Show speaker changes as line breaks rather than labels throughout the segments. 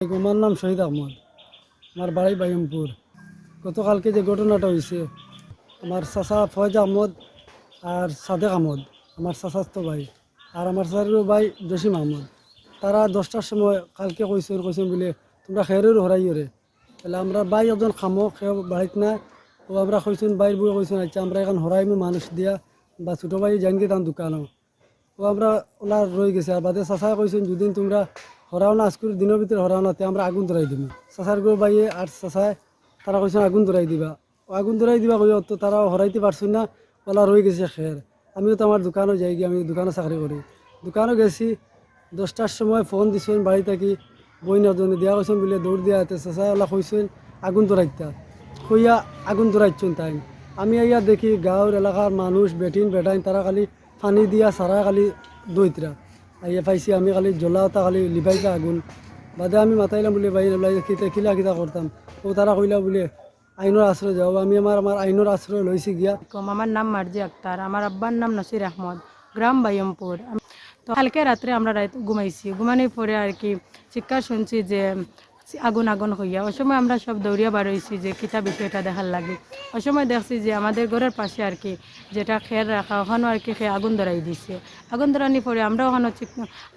আমার নাম শহীদ আহমদ, আমার বাড়ি বাইমপুর। গতকালকে যে ঘটনাটা হয়েছে, আমার চাচা ফয়েজ আহমদ আর সাদেক আহমদ, আমার চাচাতো ভাই, আর আমার চাচার ভাই জসিম আহমদ, তারা 10টার সময় কালকে কইছেন বলে তোমরা খেরের হরাই রে। তাহলে আমরা ভাই একজন খামো খেয়ে বাড়িত না, ও আমরা কইছেন বাইর বই কইছেন আচ্ছা আমরা এখন হরাইমু মানুষ দিয়া, বা ছোটো ভাই জানকে তার দোকানও ও আমরা ওলা রয়ে গেছে। আর বাদে চাচা কইছেন যদি তোমরা হরাও না আজকের দিনের ভিতরে হরাও না তে আমরা আগুন ধরাই দিব। চাচার গো বাইয়ে আর চাচায় তারা কইছেন আগুন ধরাই দিবা, ও আগুন ধরাই দিবা কই তো তারা হরাইতে পারছেন না, ওলা রয়ে গেছে খের। আমিও তো আমার দোকানও যাই গিয়ে, আমি দোকানে চাকরি করি, দোকানও গেছি। 10টার সময় ফোন দিছেন বাড়ি থাকি, বই নজনে দিয়া কইছেন বলে দৌড় দিয়া হাতে চাচা ওলা কইছেন আগুন ধরাইতা, কইয়া আগুন ধরাইছেন তাই। আমি আইয়া দেখি গাঁৱৰ এলাকার মানুষ বেটিন বেটাইন তারা খালি পানি দিয়া সারা খালি দইতরা আইয়া পাইছি। আমি খালি জ্বলাওতা খালি লিবাইতা আগুন বাদে আমি মাতাইলাম বলে বাইরে খিলা খিলা করতাম। ও তারা কইলা বলে আইনের আশ্রয় যাও। আমি আমার আইনের আশ্রয় লইছি গিয়া।
আমার নাম মার্জি আক্তার, আমার আব্বার নাম নসির আহমদ, গ্রাম বাইমপুর। তো কালকে রাত্রে আমরা ঘুমাইছি, ঘুমানোর পরে আর কি চিৎকার শুনছি যে আগুন আগুন হইয়া। ওই সময় আমরা সব দৌড়িয়া বার হয়েছি যে কিতা বিষয়টা দেখার লাগে। ওই সময় দেখছি যে আমাদের ঘরের পাশে আর কি যেটা খের রাখা, ওখানেও আর কি আগুন ধরাই দিছে। আগুন ধরানোর পরে আমরা ওখানে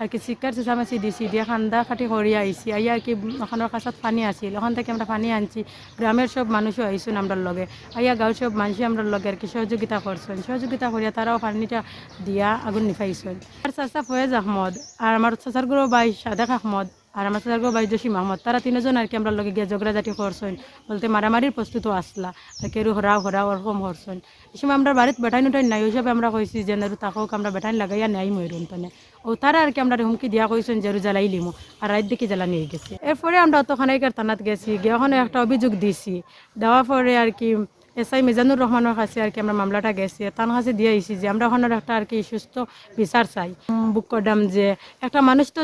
আর কি চিৎকার চেঁচামেচি দিছি, দিয়ে খান্দা খাটি করিয়া আইছি। আইয়া আর কি ওখানের কাছত পানি আছিল, ওখান থেকে আমরা পানি আনছি। গ্রামের সব মানুষও আইসুন আমরার লগে, আইয়া গাঁর সব মানুষই আমরার লগে আর কি সহযোগিতা করছেন। সহযোগিতা করিয়া তারাও পানিটা দিয়া আগুন নিভাইছেন। আর চাচা ফয়েজ আহমদ আর আমার চাচার গুরু ভাই সাদেক আহমদ আর আমার চাচার ভাই জসিম আহমদ, তারা তিনজন আর কি আমরা লগে গিয়া ঝগড়াঝাটি করছেন, বলতে মারামারির প্রস্তুত আসলা আর কেউ হরাও ওরকম করছেন। এই সময় আমরা বাড়িতে বেটাইন উঠাই নাই, ওই হিসাবে আমরা কইছি যে নেরু তাকক আমরা বেটাইন লাগাইয়া নেই ময়ূরন তনে। ও তারা আর কি আমরা হুমকি দিয়া কইছেন যে জ্বালাই লিমু, আর রাত দিকে জ্বালা নিয়ে গেছে। এরপরে আমরা অতখানাইকার থানাত গেছি, গিয়ে ওখানে একটা অভিযোগ দিছি। দেওয়ার পরে আর কি এসআই মিজানুর রহমানের কাছে আর কি আমরা মামলাটা গেছি, তার কাছে দিয়ে আইছি যে আমরা ওখানের একটা আর কি সুস্থ বিচার চাই। বুক করলাম যে একটা মানুষ তো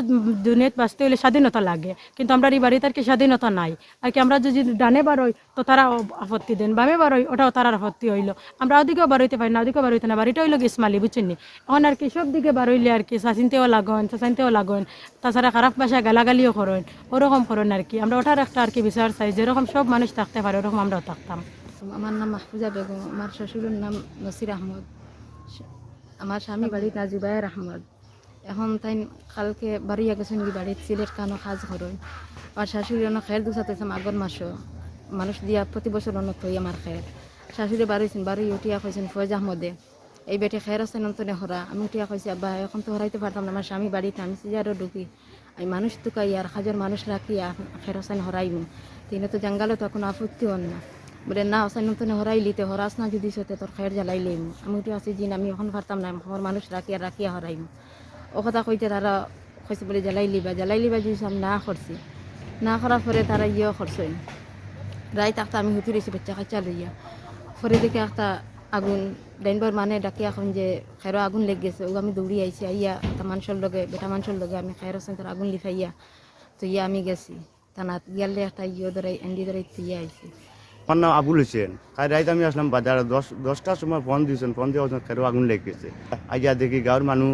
দুনিয়াত বাঁচতে হলে স্বাধীনতা লাগে, কিন্তু আমরা এই বাড়িতে আর কি স্বাধীনতা নাই আর কি। আমরা যদি ডানে বারোই তো তারা আপত্তি দেন, বামে বারোই ওটাও তারার আপত্তি হইলো। আমরা ওদিকেও বারোইতে পারি না, ওদিকেও বারোইতে না, বাড়িটা হইলো গিসমালি বুঝছেন নি। এখন আর কি সব দিকে বারোইলে আর কি চাচিনতেও লাগন, তাছাড়া খারাপ ভাষায় গালাগালিও করেন, ওরকম করেন আর কি। আমরা ওটার একটা আর কি বিচার চাই, যেরকম সব মানুষ থাকতে পারে ওরকম আমরাও থাকতাম।
আমার নাম মাহফুজা বেগম, আমার শ্বশুরের নাম নসির আহমদ, আমার স্বামী বাড়ি জুবায়ের আহমদ। এখন তাই কালকে বাড়িয়া গেছেন কি বাড়ির সিলেট কানো কাজ করেন। আর শাশুড়ি অনেক খের দুসাতে আগর মাসও মানুষ দিয়া প্রতি বছর অনেক হই আমার খের। শাশুড়ি বাড়িছেন, বাড়ি উঠিয়া কইছেন ফয়েজ আহমদে এই বেটে খের আছে নতনে হরা। আমি উঠিয়া কইছি আব্বা এখন তো হরাইতে পারতাম না, আমার স্বামী বাড়িতে আমি সিজারও ঢুকি, আমি মানুষ তুকাই আর হাজার মানুষ রাখিয়া খের হোসেন হরাইমু। তিনি তো জঙ্গালে তো এখন আপত্তি হন না, বলে না হোসেন নতুন হরাইলিতে হরাস না যদি সতে তোর খের জ্বালাইলেম। আমি উঠে আসি জিন আমি এখন পারতাম না, আমার মানুষ রাখিয়া হরাইমু। ও কথা কইতে তারা কইছে বলে জ্বালাই লিবা যদি আমি না করছি, না করার পরে তারা ইয়েও করছেন। রায় একটা আমি হুতি রয়েছি বাচ্চা কাচ্চা লইয়া, পরে দেখে একটা আগুন ডাইনবার মানে ডাকি এখন যে খেরো আগুন লেগে গেছে। ও আমি দৌড়ি আইছি, আইয়া একটা মানুষের লগে বেটা মানুষের লগে আমি খের হোসেন তার আগুন লিফাইয়া তো ইয়া আমি গেছি থানাত গিয়ালে একটা ইয়ে ধরাই এন্ডি ধরাই তুইয়া আইছি।
আমার নাম আবুল হোসেন। কাল রাইতে আমি আসলাম বাজারে, 10টার সময় ফোন দিয়েছেন, ফোন দিয়ে খেরো আগুন লেগে গেছে। আইয়া দেখি গাঁৱৰ মানুষ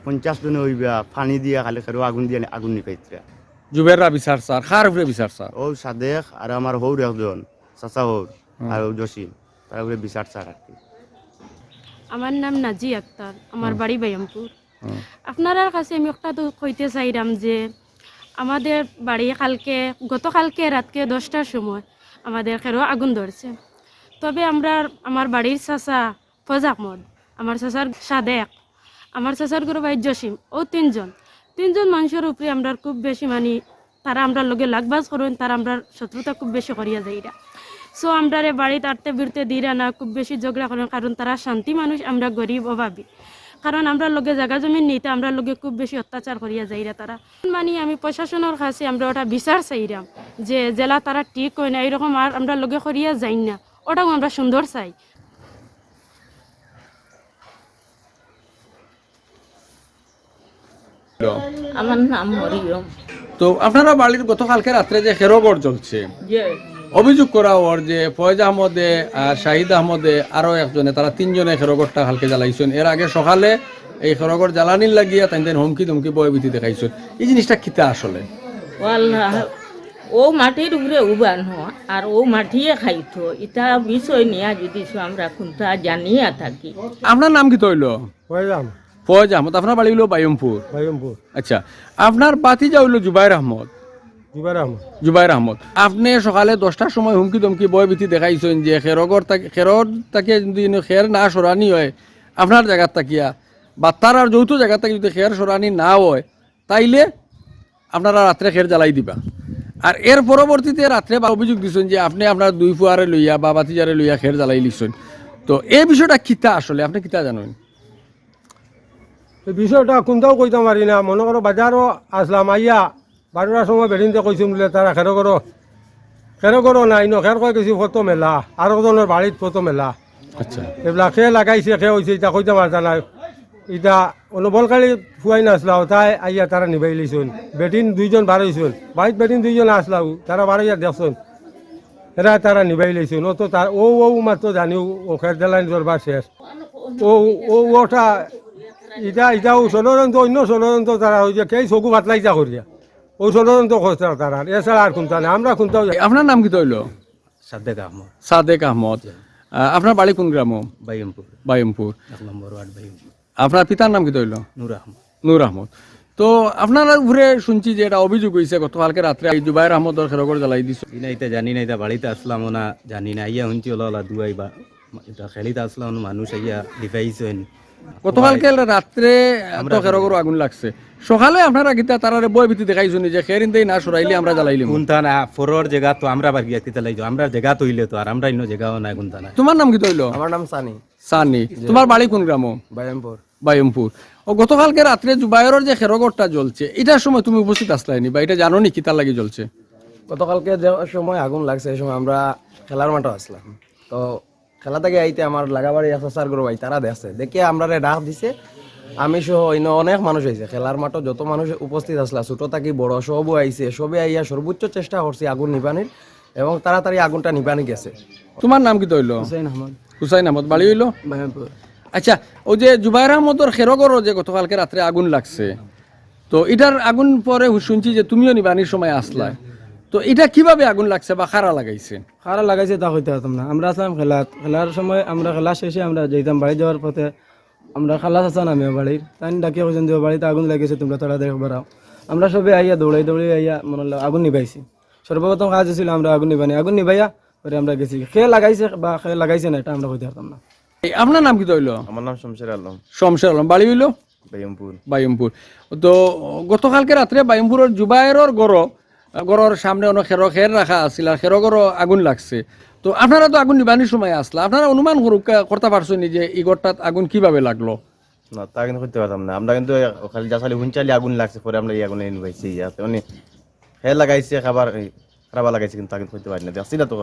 50 জনে হইবা পানি দিয়া খালি খেরো আগুন দিয়ে আগুন নিপাইছে।
জুবেররা বিচার স্যার, কার উপরে বিচার স্যার?
ও সাদেক আর আমার হৌর একজন চাচা হৌর আর জসিম, তারা উপরে বিচার চার আর কি।
আমার নাম নাজি আক্তার, আমার বাড়ি বাইমপুর। আপনার কাছে আমি একটা তো কইতে চাইলাম যে আমাদের বাড়ি গতকালকে রাতকে 10টার সময় আমাদের খেরো আগুন ধরছে। তবে আমার বাড়ির চাচা ফয়েজ আহমদ, আমার চাচার সাদেক, আমার চাচার গরু ভাই জসিম, ও তিনজন মানুষের উপরে আমরা খুব বেশি মানি, তারা আমরা লগে লাগবাজ করেন, তারা আমরা শত্রুতা খুব বেশি করিয়া যাইরা। সো আমরা বাড়িতে আটতে বিরতে দিরা না, খুব বেশি ঝগড়া করেন, কারণ তারা শান্তি মানুষ, আমরা গরিব অভাবী। কারণ আমরা লগে জায়গা জমি নিতে আমরা লগে খুব বেশি অত্যাচার করিয়া যাইরা তারা। মানে আমি প্রশাসনের কাছে আমরা ওটা বিচার চাইরাম যে জেলা তারা ঠিক হয় না এইরকম আর আমরা লগে করিয়া যাই না, ওটাও আমরা সুন্দর চাই।
আমার নাম মরিয়ম।
তো আপনারা বাড়ির গতকালকে রাত্রে যে খেরোগড় চলছে, অভিযোগ করা ওর যে ফয়েজ আহমদে আর শাহিদ আহমদে আরো একজনে, তারা তিনজনে খেরোগড়টা কালকে জ্বালাইছেন। এর আগে সকালে এই খেরোগড় জ্বালানির লাগিয়া তাই হুমকি তুমকি বয়ভীতি দেখাইছেন। এই জিনিসটা কিতা আসলে?
ও মাটির উপরে উবান হয় আর ও মাটিয়ে খাইতো এটা বিষয় নিয়ে যদি আমরা কোনটা জানিয়া থাকি।
আপনার নাম কি তৈল?
কইলাম
ফয়েজ আহমদ। আপনার বাড়ি হইল বাইমপুর।
বায়ুমপুর
আচ্ছা, আপনার বাতিজা হইল জুবাইর আহমদ।
জুবাইর আহমদ।
জুবাইর আহমদ, আপনি সকালে 10টার সময় হুমকি দমকি বয়ভীতি দেখাইছেন যে খেরর তাকে যদি খের না সরানি হয় আপনার জায়গার তাকিয়া বা তার আর যৌথ জায়গা থেকে যদি খের সরানি না হয় তাইলে আপনারা রাত্রে খের জ্বালাই দিবা। আর এর পরবর্তীতে রাত্রে বা অভিযোগ দিচ্ছেন যে আপনি আপনার দুই ফুয়ারে লইয়া বা বাতিজারে লইয়া খের জ্বালাই লিখছেন। তো এই বিষয়টা কিতা আসলে আপনি কিতা জানেন?
এই বিষয়টা কোনটাও কইতে পারি না। মনে করো বাজারও আসলাম আইয়া 12টার সময় বেরিনতে কইছি বলে তারা খেরো করো নাই ন খের কয়ে গেছি ফটো মেলা আর একজনের বাড়িত ফটো মেলা।
আচ্ছা,
এইবিলাক খেয়ে লাগাইছে খেয়ে হয়েছে এটা কইতে পারতা না। এটা অনুবলকালী ফুয়াই নাচলাও তাই আইয়া তারা নিবাই লিছুন। বেটিন 2জন বার হইছুন, বাড়িত বেটিন 2জন আসলাও তারা বার হইয়া দেখছুন এরা তারা নিবাই লিছুন। ও তো তার ও মাত্র জানিও ও খের দেলাইন দরবার শেষ। ওটা এটাও ষড়যন্ত্র, অন্য ষড়যন্ত্র তারা ওই যে কে চকু পাতলাইতা করিয়া ওই ষড়যন্ত্র করছে তারা, এছাড়া আর কোনটা নেই। আমরা কোনটাও
আপনার নাম কি তৈল?
সাদেক আহমদ।
সাদেক আহমদ। আপনার বাড়ি কোন গ্রাম?
বাইমপুর।
বাইমপুর।
1 নম্বর ওয়ার্ড বাইমপুর।
আপনার পিতার নাম কি তৈল?
নূর আহমদ।
নূর আহমদ। তো আপনারা ঘুরে শুনছি যে এটা অভিযোগ হয়েছে গতকালকে রাত্রে জুবাইর আহমদের খেরগর জ্বালাই দিছে।
ইনাইতে জানি না, এটা বাড়িতে আসলাম না জানি না, ইয়া শুনছি ওলা দুয়াই বা এটা খেলিতে আসলাম মানুষ আইয়া ডিফাইছেন।
গতকালকে রাত্রে তো খেরগর আগুন লাগছে, সকালে আপনারা গীতা তারারে বই ভীতি দেখাইছেন যে খেরিন দেই না সরাইলে আমরা জ্বালাইলাম।
কোনটা না ফরর জায়গা তো আমরা বাকি আকিতে লাইছো, আমরা জায়গা তৈলে তো আর আমরা ইনো জায়গাও নাই কোনটা না।
তোমার নাম কি তৈল?
আমার নাম সানি।
সানি। তোমার বাড়ি কোন গ্রাম?
বায়ামপুর।
বাইমপুর। ও গতকালকে রাত্রে জুবাইরের যে খেরগরটা জ্বলছে এটার সময় তুমি উপস্থিত আসলাইনি বা এটা জানো নি কি তার লাগি জ্বলছে?
গতকালকে যে সময় আগুন লাগছে এই সময় আমরা খেলার মাঠে আসলাম। তো খেলা থেকে আইতে আমার লাগাবাড়ি এসআর গ্রুপ আই তারা দেখছে দেখে আমরা ডাক দিছে। আমি সহ অন্য অনেক মানুষ আইছে খেলার মাঠে, যত মানুষ উপস্থিত আসলা ছোট থাকি বড় সবও আইছে। সবে আইয়া সর্বোচ্চ চেষ্টা করছি আগুন নিবানির এবং তাড়াতাড়ি আগুনটা নিবানি গেছে।
তোমার নাম কি তৈল?
হুসাইন আহমদ।
হুসাইন আহমদ। বাড়ি হইল
বায়ামপুর।
আচ্ছা, ওই যে জুবাইর আহমদর খেরগরও যে গতকালকে রাত্রে আগুন লাগছে, তো এটার আগুন পরে শুনছি যে তুমিও নিবানির সময় আসলা, তো এটা কিভাবে আগুন লাগছে বা খারা লাগাইছে?
খারাপ লাগাইছে তা হইতে পারতাম না। আমরা আসলাম খেলার সময়, আমরা খেলা শেষে আমরা যেতাম বাড়ি যাওয়ার পথে আমরা খালাস আসা নামে বাড়ির তাই ডাকিয়ে বলছেন যে বাড়িতে আগুন লাগিয়েছে তোমরা তাড়াতাড়ি বেড়াও। আমরা সবাই আইয়া দৌড়াই আইয়া মনে হলো আগুন নিবাইছি। সর্বপ্রথম কাজ ছিল আমরা আগুন নিবাইয়া পরে আমরা গেছি। খেয়ে লাগাইছে বা খেয়ে লাগাইছে না এটা আমরা হইতে পারতাম না।
আপনার নাম কি তৈল?
আমার নাম শমশের আলম।
শমশের আলম। বাড়ি হইল
বাইমপুর।
বাইমপুর। তো গতকালকে রাত্রে বাইমপুরের জুবাইরের গড়ের সামনে অনেক খের রাখা আছিল আর খেরগরও আগুন লাগছে। তো আপনারা তো আগুন নিবানির সময় আসলা, আপনারা অনুমান করতে পারছেন যে এই গড়টাত আগুন কিভাবে লাগলো?
না তা কিন্তু করতে পারতাম না। আমরা কিন্তু খালি যাচালি হুঞ্চালি আগুন লাগছে পরে আমরা এই আগুন এনে পাইছি ইয়াতে অনেক খেয়ে লাগাইছে খাবার খারাপ লাগাইছে কিন্তু তা কিন্তু করতে পারি না। দেখছি না তো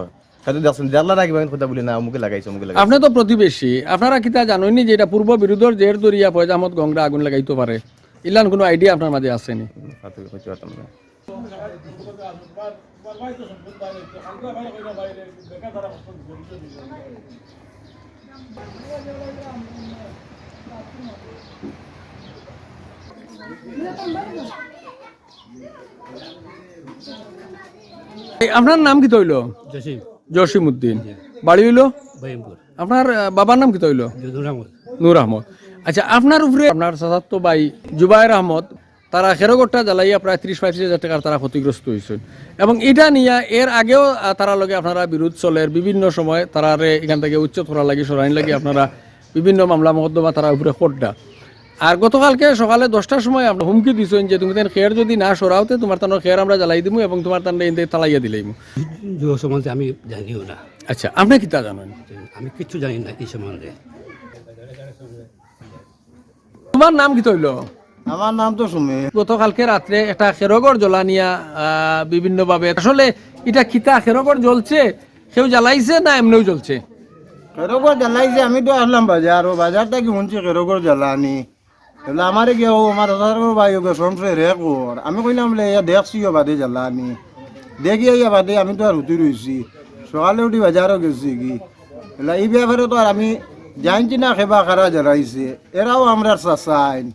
হয়তো দেখছেন জানলা রাখবে কিন্তু কথা বলি না অমুকে লাগাইছে অমুকে লাগাইছে।
আপনি তো প্রতিবেশী, আপনারা কিতা জানেননি যে এটা পূর্ব বিরোধের জের দরিয়া ফয়েজ আহমদ গংরা আগুন লাগাইতে পারে? ইলান কোনো আইডিয়া আপনার মাঝে আসেনি?
করতে পারতাম না।
আপনার নাম কি তৈল? জসিম উদ্দিন। বাড়ি হইল আপনার বাবার নাম কি তৈল? নূর আহমদ। আচ্ছা, আপনার উপরে আপনার চাচাতো ভাই জুবাইর আহমদ তারা খেরগরটা জ্বালাইয়া প্রায় 30-35 হাজার টাকার তারা ক্ষতিগ্রস্ত হয়েছেন এবং এটা নিয়ে এর আগেও তারা লগে আপনারা বিরোধ চলের বিভিন্ন সময় তারারে এখান থেকে উচ্চ করা লাগে সরাইন লাগে আপনারা বিভিন্ন মামলা মকদ্দমা তারা উপরে কোর্টটা। আর গতকালকে সকালে 10টার সময় আপনার হুমকি দিচ্ছেন যে তুমি তেন খের যদি না সরাওতে তোমার তানোর খের আমরা জ্বালাই দিব এবং তোমার তান তালাইয়া দিলাইম।
সম্বন্ধে আমি জানিও না।
আচ্ছা, আপনি কি তা জানেন?
আমি কিচ্ছু জানি না এই সম্বন্ধে।
তোমার নাম কি তৈল?
আমার নাম তো সুমি।
গতকালকে রাত্রে একটা খেরগর জ্বলানিয়া বিভিন্ন ভাবে আসলে এটা কিতা খেরগর জ্বলছে কেউ জ্বালাইছে না এমনিও জ্বলছে?
খেরগর জ্বালাইছে, আমি তো আসলাম বাজার, ও বাজারটা কি শুনছি খেরগর জ্বালানি এগুলো আমারে গিয়ে আমার ভাই শমশের রে কর। আমি কইলাম বলে ইয়া দেখছিও বাদে জ্বালানি দেখি ইয়া বাদে আমি তো আর উঠি রয়েছি সকালে উঠি বাজারও গেছি কি এলা এই ব্যাপারে তো আর আমি জানছি না খেবা খারা জ্বালাইছে। এরাও আমরা চাচাইন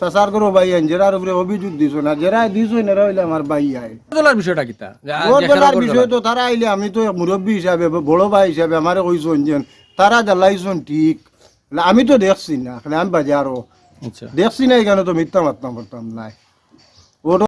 চাচার করো ভাই আইন জেরার উপরে অভিযোগ দিছো না জেরা দিছো না হইলে আমার ভাই আইন
জলার বিষয়টা কিতা
ওর জ্বালার বিষয় তো তারা আইলে আমি তো মুরব্বী হিসাবে বড় ভাই হিসাবে আমারে কইছেন যে তারা জ্বালাইছেন ঠিক আমি তো দেখছি না আমি বাজারও
আচ্ছা
দেখছি না এখানে তো মিথ্যা মারতাম পারতাম নাই ওটা